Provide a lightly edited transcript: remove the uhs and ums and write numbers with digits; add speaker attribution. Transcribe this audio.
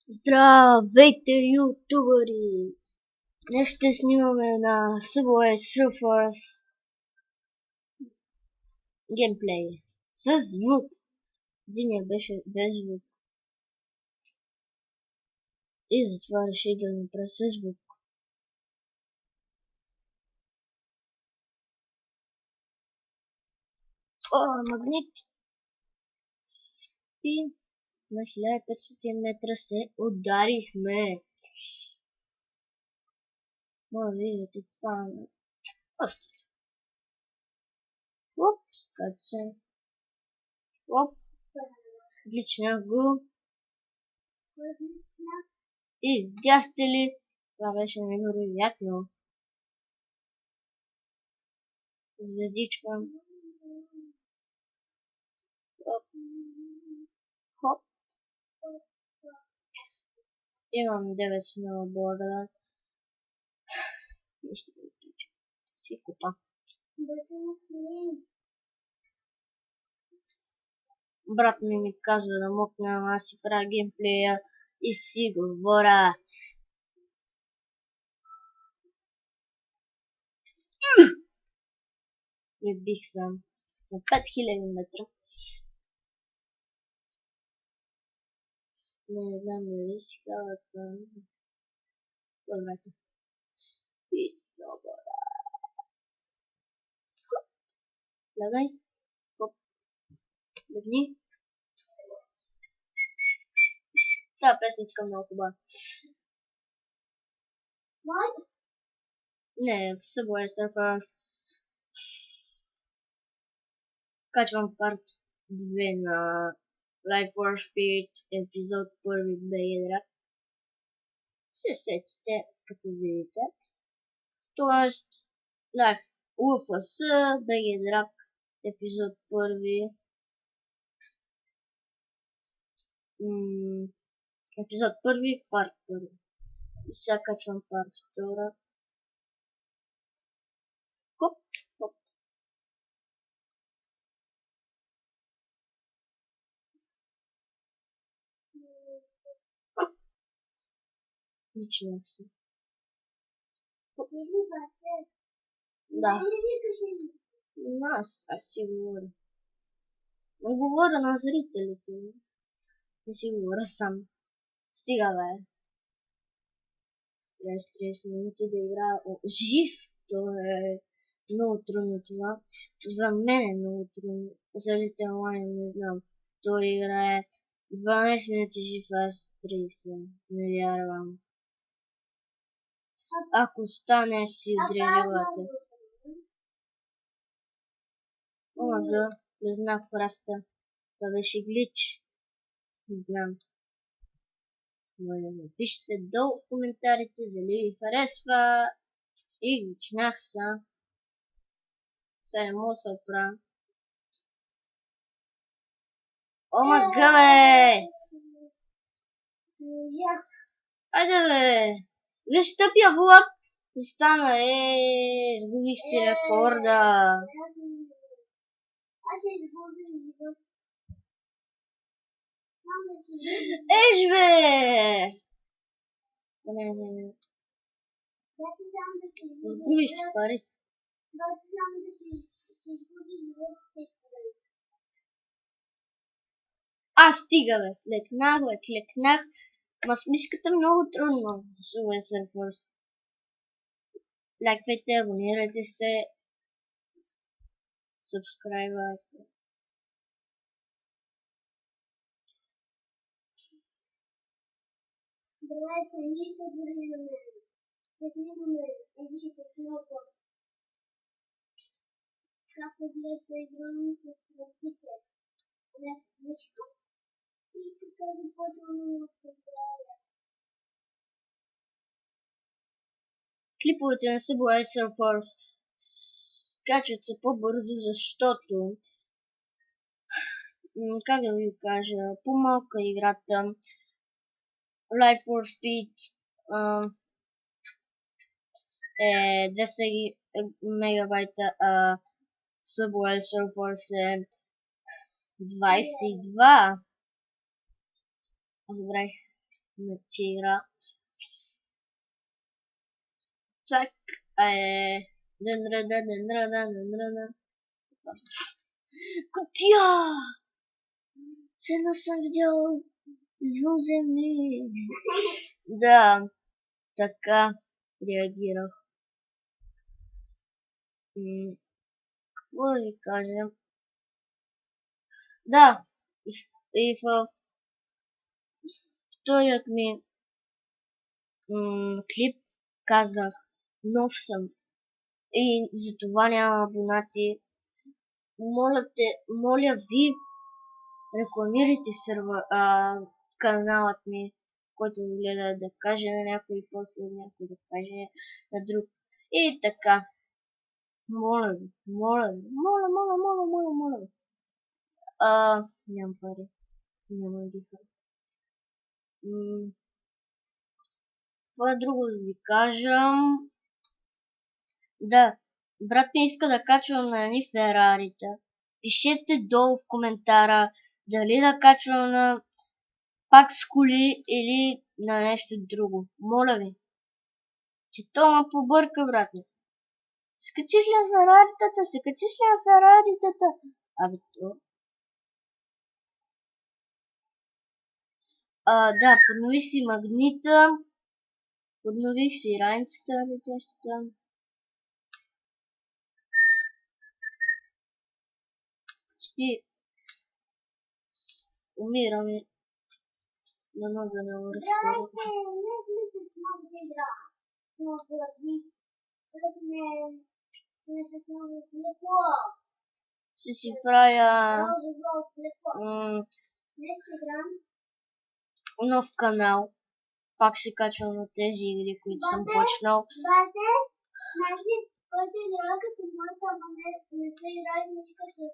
Speaker 1: Здравейте, ютубъри! Днес ще снимаме на Subway Surfers геймплей с звук. Единия беше без звук. И затова реших да направя с звук. Магнит! И на 1500 метра се ударихме. Видите това. Още. Оп, скачам. Оп, гличнах го. И видяхте ли? Това беше невероятно. Звездичка. Оп. Хоп. Имам 9 сноуборда. Нищо не включа. Си купа. Брат ми казва да мокна, аз си правя геймплея и си говоря. Прибих съм на 5000 метра. Не знам дали си казват първата. И сноуборда. Лягай. Хоп. Легни. Тази песничка много хубава. Не, в Subway Surfers. Качвам парт 2 на Life for Speed, епизод 1 BG Drag. Се сетите, като видите. Тоест, Life UFS, BG Drag, епизод 1. Епизод 1, парт 1. И сега качвам парт 2. Хоп, хоп. Лично си. Да. Аз си говоря. Не говоря на зрителите. Не си говоря сам. Стига, бе. 30 минути да играя жив. То е много трудно това. За мен е много трудно. За Little Lion не знам. Той играе 12 минути жив, аз 30. Не вярвам. Ако стане, си отрежавате. Омага, не знах праста. Това беше глич. Не знам. Моля, напишете долу в коментарите дали ви харесва. И гличнах са. Сега не мога да се оправя. Омага, бе! Айде, бе! Виж тъпия влак! Застана, сгубих си рекорда. Еш, бе! Не. Сгубих си пари. Стига, бе! Клекнах. Ма с мишката много трудно. Subway Surfers. Лайквайте, абонирайте се. Сабскрайбвайте. Здравейте, ние сте дори на мен. Ще снимаме вие с много. Как погледате играми с кръвките. Не с мишка. И така започваме на споделя. Клиповете на Subway Surfers качват се по-бързо, защото как да ви кажа, по-малка играта. Life for Speed е 200 мегабайта, Subway Surfers е 22. Забравих. Начира. Чак. Денрада. Кутия! Сено съм видял извън земли. Да, така реагирах. Какво да ви кажа? Да, и в вторият ми клип казах, нов съм и за това няма абонати. Моля ви, рекламирайте каналът ми, който гледа да каже на някой, после някой да каже на друг. И така. Моля ви. Моля. Нямам пари. Няма диха. Това е друго да ви кажа. Да, брат ми иска да качвам на едни Ферарита. Пишете долу в коментара дали да качвам на пак с коли или на нещо друго. Моля ви. Че то ма побърка, брат ми. Се качиш ли на Фераритата? Абе то. Да, поднових си магнита. Поднових си раницата летящата. Почти умираме. Да мога да не разкажа. Ще си правя нов канал. Пак се качвам на тези игри, които съм почнал. Който играе като моята, ама не се играе, не иска да